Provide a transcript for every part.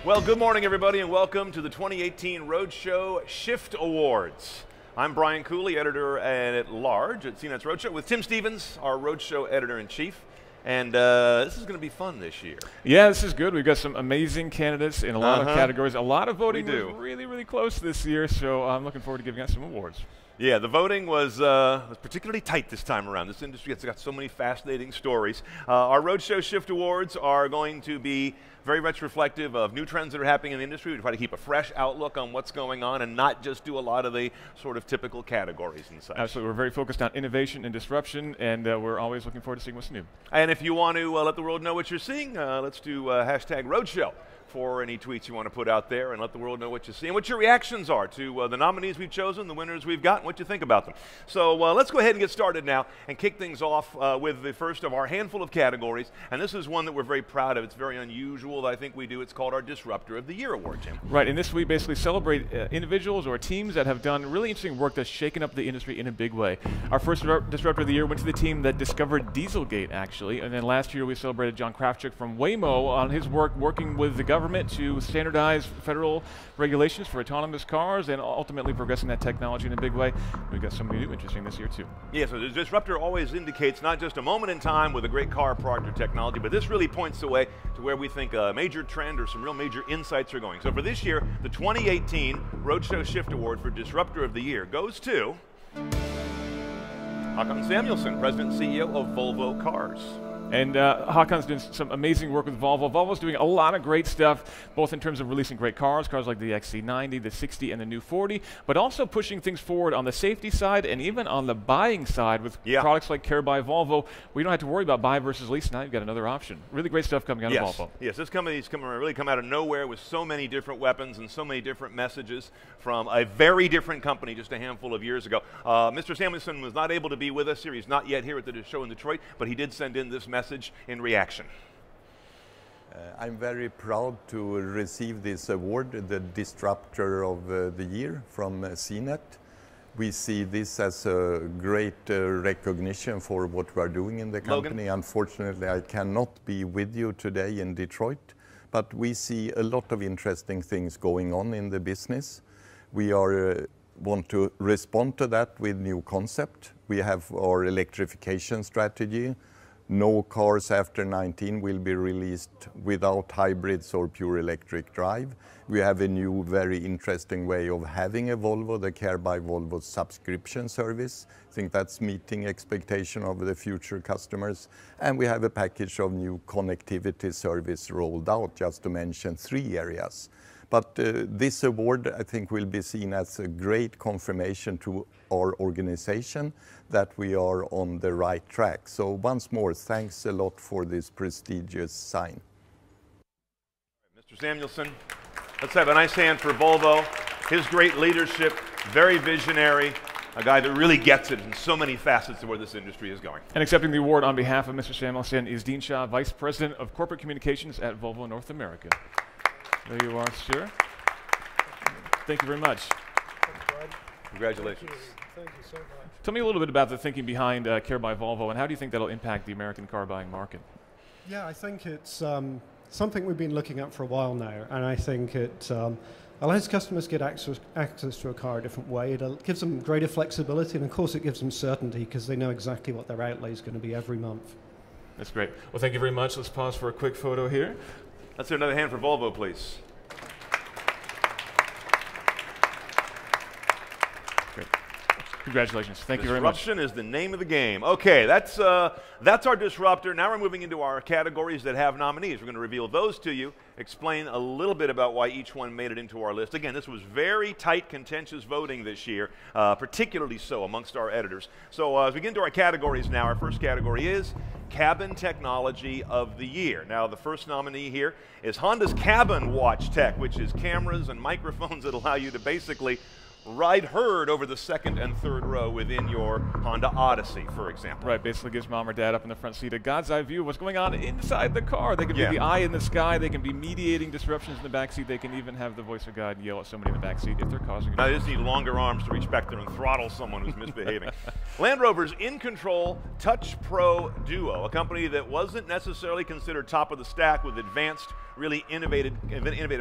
Well, good morning, everybody, and welcome to the 2018 Roadshow Shift Awards. I'm Brian Cooley, editor-at-large at CNET's Roadshow, with Tim Stevens, our Roadshow editor-in-chief. And this is going to be fun this year. Yeah, this is good. We've got some amazing candidates in a lot of categories. A lot of voting was really, really close this year, so I'm looking forward to giving out some awards. Yeah, the voting was particularly tight this time around. This industry has got so many fascinating stories. Our Roadshow Shift Awards are going to be very much reflective of new trends that are happening in the industry. We try to keep a fresh outlook on what's going on and not just do a lot of the sort of typical categories and such. Absolutely. We're very focused on innovation and disruption, and we're always looking forward to seeing what's new. And if you want to let the world know what you're seeing, let's do hashtag Roadshow for any tweets you want to put out there, and let the world know what you see and what your reactions are to the nominees we've chosen, the winners we've got, and what you think about them. So let's go ahead and get started now and kick things off with the first of our handful of categories. And this is one that we're very proud of. It's very unusual that I think we do. It's called our Disruptor of the Year Award, Tim. Right, and this we basically celebrate individuals or teams that have done really interesting work that's shaken up the industry in a big way. Our first Disruptor of the Year went to the team that discovered Dieselgate, actually. And then last year we celebrated John Krafchick from Waymo on his work working with the government to standardize federal regulations for autonomous cars and ultimately progressing that technology in a big way. We've got something new interesting this year too. Yeah, so the Disruptor always indicates not just a moment in time with a great car, product, or technology, but this really points the way to where we think a major trend or some real major insights are going. So for this year, the 2018 Roadshow Shift Award for Disruptor of the Year goes to Håkan Samuelsson, President and CEO of Volvo Cars. And Håkan's doing some amazing work with Volvo. Volvo's doing a lot of great stuff, both in terms of releasing great cars like the XC90, the 60, and the new 40, but also pushing things forward on the safety side and even on the buying side with products like Care by Volvo. We don't have to worry about buy versus lease. Now you've got another option. Really great stuff coming out of Volvo. Yes, this company's really come out of nowhere with so many different weapons and so many different messages from a very different company just a handful of years ago. Mr. Samuelsson was not able to be with us here. He's not yet here at the show in Detroit, but he did send in this message in reaction. I'm very proud to receive this award, the Disruptor of the Year from CNET. We see this as a great recognition for what we are doing in the company. Logan? Unfortunately, I cannot be with you today in Detroit, but we see a lot of interesting things going on in the business. We want to respond to that with new concept. We have our electrification strategy. No cars after 19 will be released without hybrids or pure electric drive. We have a new, very interesting way of having a Volvo, the Care by Volvo subscription service. I think that's meeting expectation of the future customers. And we have a package of new connectivity service rolled out, just to mention 3 areas. But this award, I think, will be seen as a great confirmation to our organization that we are on the right track. So once more, thanks a lot for this prestigious sign. Mr. Samuelsson, let's have a nice hand for Volvo. His great leadership, very visionary, a guy that really gets it in so many facets of where this industry is going. And accepting the award on behalf of Mr. Samuelsson is Dean Shaw, Vice President of Corporate Communications at Volvo North America. There you are, sir. Thank you very much. Thanks, Brad. Congratulations. Thank you so much. Tell me a little bit about the thinking behind Care by Volvo, and how do you think that'll impact the American car buying market? Yeah, I think it's something we've been looking at for a while now, and I think it allows customers to get access to a car a different way. It gives them greater flexibility, and of course it gives them certainty because they know exactly what their outlay is going to be every month. That's great. Well, thank you very much. Let's pause for a quick photo here. Let's do another hand for Volvo, please. Great. Congratulations. Thank you very much. Disruption is the name of the game. Okay, that's our Disruptor. Now we're moving into our categories that have nominees. We're going to reveal those to you, explain a little bit about why each one made it into our list. Again, this was very tight, contentious voting this year, particularly so amongst our editors. So as we get into our categories now, our first category is Cabin Technology of the Year. Now, the first nominee here is Honda's Cabin Watch Tech, which is cameras and microphones that allow you to basically ride herd over the second and third row within your Honda Odyssey, for example. Right, basically gives mom or dad up in the front seat a God's eye view of what's going on inside the car. They can be the eye in the sky, they can be mediating disruptions in the back seat, they can even have the voice of God yell at somebody in the back seat if they're causing it. Now, they just need longer arms to reach back there and throttle someone who's misbehaving. Land Rover's In Control Touch Pro Duo, a company that wasn't necessarily considered top of the stack with advanced really innovative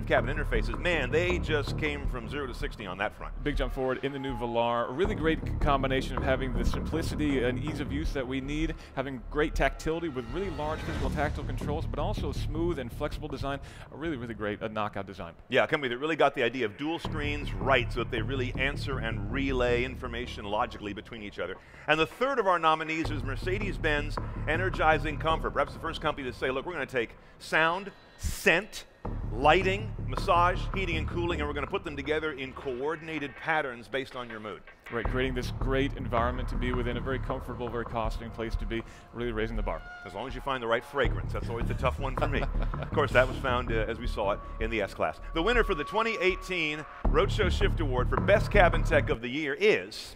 cabin interfaces, man, they just came from 0 to 60 on that front. Big jump forward in the new Velar. A really great combination of having the simplicity and ease of use that we need, having great tactility with really large physical tactile controls, but also smooth and flexible design. A really, really great knockout design. Yeah, a company that really got the idea of dual screens right so that they really answer and relay information logically between each other. And the third of our nominees is Mercedes-Benz Energizing Comfort. Perhaps the first company to say, look, we're going to take sound, scent, lighting, massage, heating and cooling, and we're going to put them together in coordinated patterns based on your mood. Right, creating this great environment to be within, a very comfortable, very costing place to be, really raising the bar. As long as you find the right fragrance, that's always the tough one for me. Of course, that was found, as we saw it, in the S-Class. The winner for the 2018 Roadshow Shift Award for Best Cabin Tech of the Year is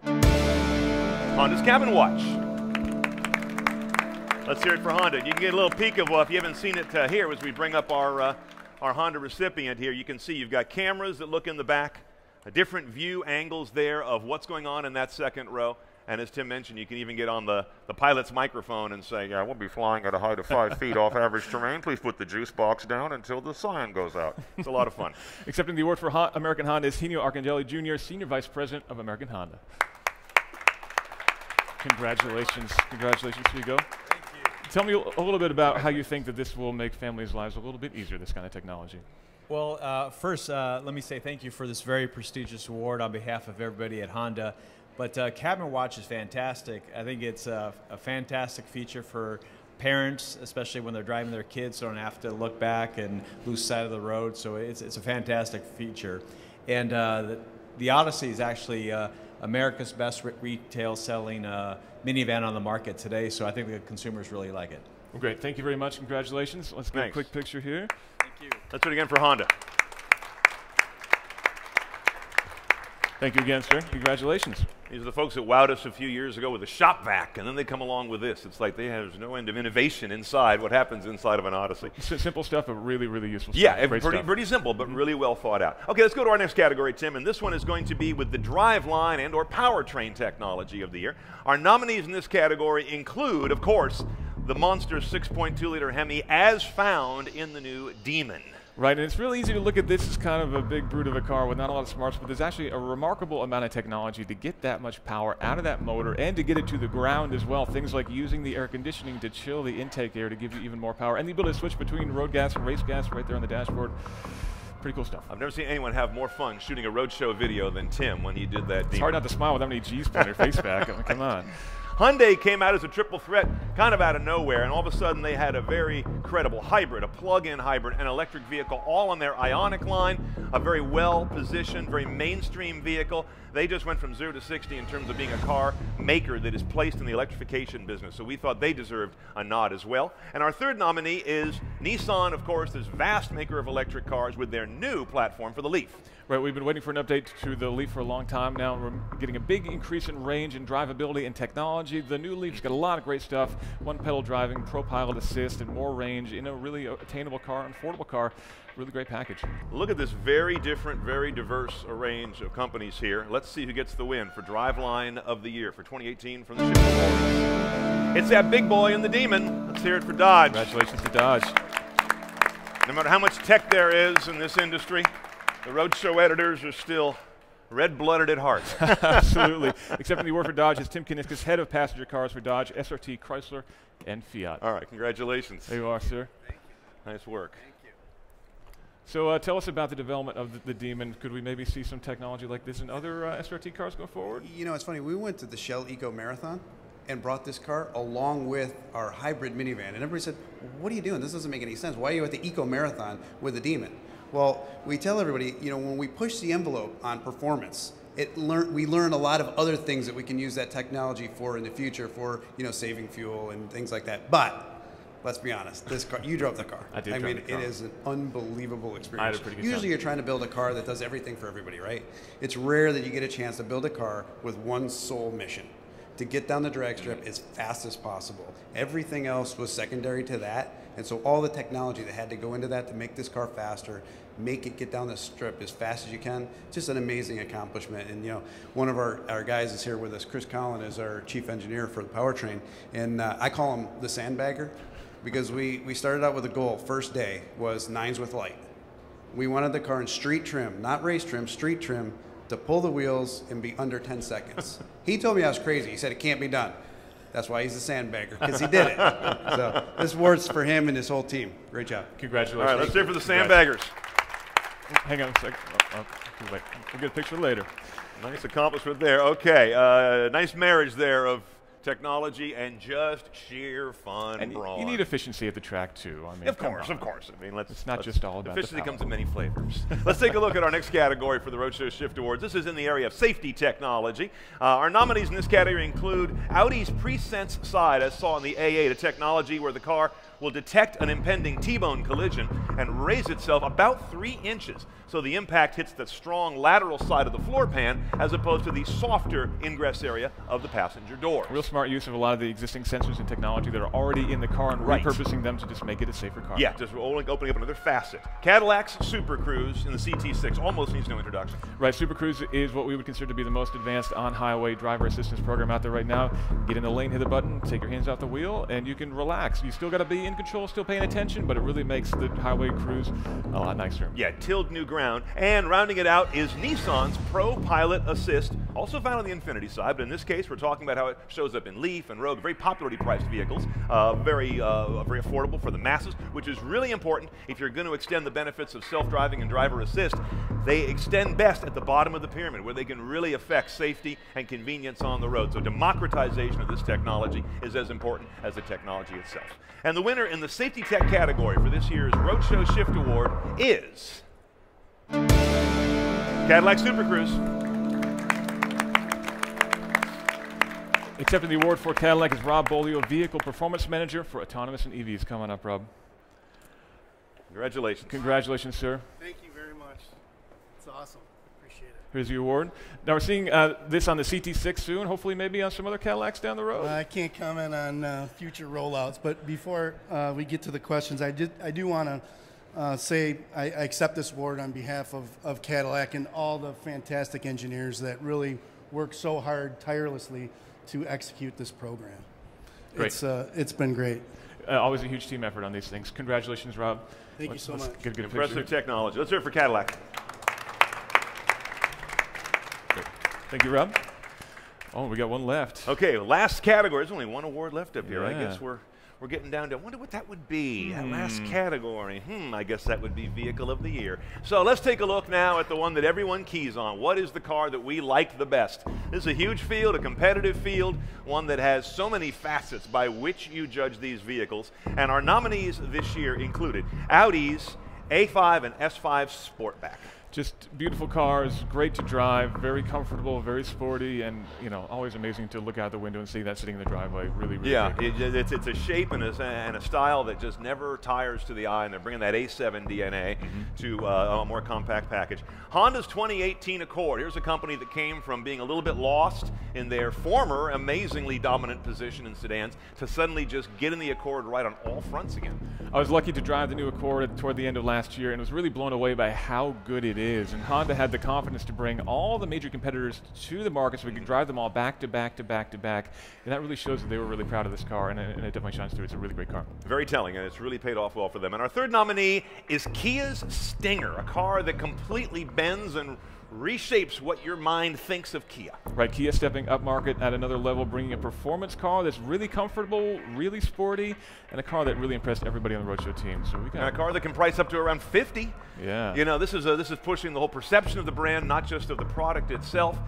Honda's Cabin Watch. Let's hear it for Honda. You can get a little peek of, if you haven't seen it here, as we bring up our Honda recipient here, you can see you've got cameras that look in the back, different view angles there of what's going on in that second row. And as Tim mentioned, you can even get on the pilot's microphone and say, yeah, we'll be flying at a height of 5 feet off average terrain. Please put the juice box down until the sign goes out. It's a lot of fun. Accepting the award for American Honda is Hino Arcangeli Jr., Senior Vice President of American Honda. Congratulations. Congratulations, Hugo. Tell me a little bit about how you think that this will make families' lives a little bit easier, this kind of technology. Well, first, let me say thank you for this very prestigious award on behalf of everybody at Honda. But Cabin Watch is fantastic. I think it's a fantastic feature for parents, especially when they're driving their kids, so they don't have to look back and lose sight of the road. So it's a fantastic feature. And the Odyssey is actually America's best retail selling minivan on the market today, so I think the consumers really like it. Well, great. Thank you very much. Congratulations. Let's get a quick picture here. Thank you. Let's do it again for Honda. Thank you again, sir. Congratulations. These are the folks that wowed us a few years ago with a shop vac, and then they come along with this. It's like there's no end of innovation inside what happens inside of an Odyssey. Simple stuff, but really, really useful stuff. Yeah, pretty simple, but really well thought out. Okay, let's go to our next category, Tim, and this one is going to be with the driveline and or powertrain technology of the year. Our nominees in this category include, of course, the monster 6.2-liter Hemi as found in the new Demon. Right, and it's really easy to look at this as kind of a big brute of a car with not a lot of smarts, but there's actually a remarkable amount of technology to get that much power out of that motor and to get it to the ground as well. Things like using the air conditioning to chill the intake air to give you even more power, and the ability to switch between road gas and race gas right there on the dashboard. Pretty cool stuff. I've never seen anyone have more fun shooting a Roadshow video than Tim when he did that. It's hard not to smile with how many G's put on your face back. I mean, come on. Hyundai came out as a triple threat kind of out of nowhere, and all of a sudden they had a very credible hybrid, a plug-in hybrid, an electric vehicle, all on their Ioniq line, a very well-positioned, very mainstream vehicle. They just went from 0 to 60 in terms of being a car maker that is placed in the electrification business, so we thought they deserved a nod as well. And our third nominee is Nissan, of course, this vast maker of electric cars with their new platform for the Leaf. Right, we've been waiting for an update to the Leaf for a long time now. We're getting a big increase in range and drivability and technology. The new Leaf's got a lot of great stuff. One-pedal driving, ProPilot assist, and more range in a really attainable car, an affordable car. Really great package. Look at this very different, very diverse range of companies here. Let's see who gets the win for Driveline of the Year for 2018 from the Shift Awards. It's that big boy in the Demon. Let's hear it for Dodge. Congratulations to Dodge. No matter how much tech there is in this industry, the Roadshow editors are still red-blooded at heart. Absolutely. Accepting the award for Dodge is Tim Kuniskis, head of passenger cars for Dodge, SRT, Chrysler, and Fiat. All right, congratulations. There you are, sir. Thank you. Nice work. Thank you. So tell us about the development of the Demon. Could we maybe see some technology like this in other SRT cars going forward? You know, it's funny. We went to the Shell Eco Marathon and brought this car along with our hybrid minivan. And everybody said, what are you doing? This doesn't make any sense. Why are you at the Eco Marathon with the Demon? Well, we tell everybody, you know, when we push the envelope on performance, we learn a lot of other things that we can use that technology for in the future for, you know, saving fuel and things like that. But let's be honest, this car, you drove the car. I did. I mean, it is an unbelievable experience. I had a pretty good Usually time. you're trying to build a car that does everything for everybody, right? It's rare that you get a chance to build a car with one sole mission: to get down the drag strip as fast as possible. Everything else was secondary to that. And so all the technology that had to go into that to make this car faster, make it get down the strip as fast as you can, just an amazing accomplishment. And you know, one of our guys is here with us. Chris Collin is our chief engineer for the Powertrain, and I call him the sandbagger, because we started out with a goal. First day was 9s with light. We wanted the car in street trim, not race trim, street trim, to pull the wheels and be under 10 seconds. He told me I was crazy. He said it can't be done. That's why he's a sandbagger, because he did it. So this award's for him and his whole team. Great job. Congratulations. All right, let's hear it for the sandbaggers. Hang on a second. Wait. We'll get a picture later. Nice accomplishment there. Okay, nice marriage there of technology and just sheer fun. And brawn. you need efficiency at the track too. I mean, Of course. I mean, it's not just all about efficiency the power. comes in many flavors. Let's take a look at our next category for the Roadshow Shift Awards. This is in the area of safety technology. Our nominees in this category include Audi's Presense Side, as saw in the A8, a technology where the car will detect an impending T-bone collision and raise itself about 3 inches, so the impact hits the strong lateral side of the floor pan as opposed to the softer ingress area of the passenger door. Real smart use of a lot of the existing sensors and technology that are already in the car and repurposing them to just make it a safer car. Yeah, just opening up another facet. Cadillac's Super Cruise in the CT6 almost needs no introduction. Right, Super Cruise is what we would consider to be the most advanced on-highway driver assistance program out there right now. Get in the lane, hit the button, take your hands off the wheel, and you can relax. You still got to be in control, still paying attention, but it really makes the highway cruise a lot nicer. Yeah, tilled new ground. And rounding it out is Nissan's Pro Pilot Assist, also found on the Infiniti side, but in this case we're talking about how it shows up in Leaf and Rogue, very popularly priced vehicles, very affordable for the masses, which is really important if you're going to extend the benefits of self-driving and driver assist. They extend best at the bottom of the pyramid, where they can really affect safety and convenience on the road. So democratization of this technology is as important as the technology itself. And the winner in the safety tech category for this year's Roadshow Shift Award is Cadillac Super Cruise. Accepting the award for Cadillac is Rob Bolio, Vehicle Performance Manager for Autonomous and EVs. Come on up, Rob. Congratulations. Congratulations, sir. Thank you very much. It's awesome. Appreciate it. Here's your award. Now we're seeing this on the CT6 soon, hopefully maybe on some other Cadillacs down the road. I can't comment on future rollouts, but before we get to the questions, I do want to say I accept this award on behalf of Cadillac and all the fantastic engineers that really work so hard, tirelessly, to execute this program. Great. It's been great. Always a huge team effort on these things. Congratulations, Rob. Thank you so much. Get a good Impressive picture. technology. Let's hear it for Cadillac. Great. Thank you, Rob. Oh, we got one left. Okay, last category. There's only one award left up here. I Yeah. guess we're getting down to, I wonder what that would be. That last category. I guess that would be Vehicle of the Year. So let's take a look now at the one that everyone keys on. What is the car that we like the best? This is a huge field, a competitive field, one that has so many facets by which you judge these vehicles. And our nominees this year included Audi's A5 and S5 Sportback. Just beautiful cars, great to drive, very comfortable, very sporty, and always amazing to look out the window and see that sitting in the driveway. Really, really Yeah, great. it's a shape and a style that just never tires to the eye, and they're bringing that A7 DNA to a more compact package. Honda's 2018 Accord. Here's a company that came from being a little bit lost in their former amazingly dominant position in sedans to suddenly just getting the Accord right on all fronts again. I was lucky to drive the new Accord toward the end of last year and was really blown away by how good it is. And Honda had the confidence to bring all the major competitors to the market so we could drive them all back to back to back to back. And that really shows that they were really proud of this car, and it definitely shines through. It's a really great car. Very telling, and it's really paid off well for them. And our third nominee is Kia's Stinger, a car that completely bends and reshapes what your mind thinks of Kia. Right, Kia stepping up market at another level, bringing a performance car that's really comfortable, really sporty, and a car that really impressed everybody on the Roadshow team. So we got And a car that can price up to around 50. Yeah. This is pushing the whole perception of the brand, not just of the product itself.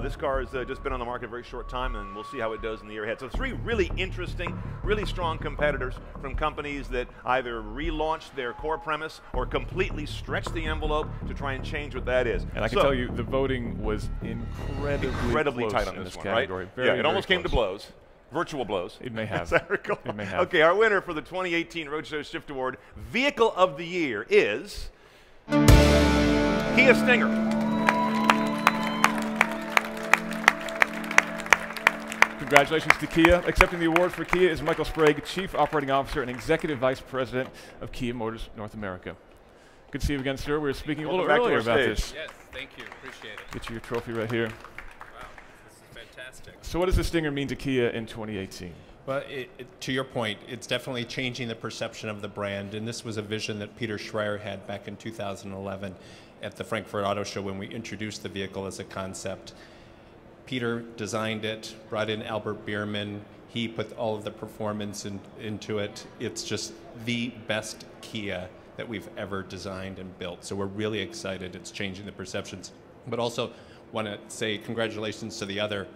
This car has just been on the market a very short time, and we'll see how it does in the year ahead. So 3 really interesting, really strong competitors from companies that either relaunched their core premise or completely stretched the envelope to try and change what that is. And I can tell you, the voting was incredibly close tight on in this one, category. right? Very, it very almost came to close. blows. Virtual blows. It may have. As I recall. It may have. Okay, our winner for the 2018 Roadshow Shift Award, Vehicle of the Year, is Kia Stinger. Congratulations to Kia. Accepting the award for Kia is Michael Sprague, Chief Operating Officer and Executive Vice President of Kia Motors North America. Good to see you again, sir. We were speaking a little Welcome back to earlier our about stage. this. Yes, thank you. Appreciate it. Get you your trophy right here. Wow, this is fantastic. fantastic. So what does the Stinger mean to Kia in 2018? Well, to your point, it's definitely changing the perception of the brand, and this was a vision that Peter Schreier had back in 2011 at the Frankfurt Auto Show when we introduced the vehicle as a concept. Peter designed it, brought in Albert Bierman. He put all of the performance into it. It's just the best Kia that we've ever designed and built. So we're really excited. It's changing the perceptions. But also want to say congratulations to the other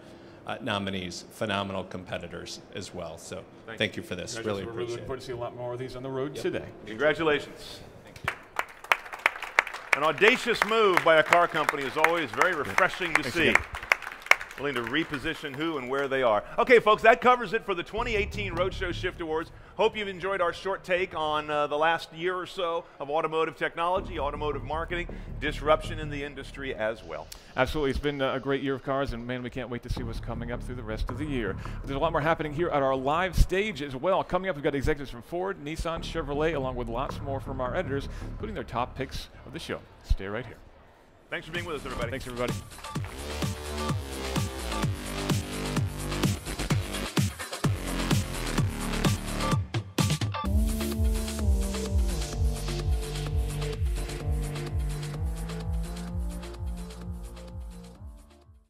nominees, phenomenal competitors as well. So thank you for this. Really We're appreciate looking forward to see a lot more of these on the road today. Congratulations. Thank you. An audacious move by a car company is always very refreshing to see. Willing to reposition who and where they are. Okay, folks, that covers it for the 2018 Roadshow Shift Awards. Hope you've enjoyed our short take on the last year or so of automotive technology, automotive marketing, disruption in the industry as well. Absolutely. It's been a great year of cars, and man, we can't wait to see what's coming up through the rest of the year. There's a lot more happening here at our live stage as well. Coming up, we've got executives from Ford, Nissan, Chevrolet, along with lots more from our editors, including their top picks of the show. Stay right here. Thanks for being with us, everybody. Thanks, everybody.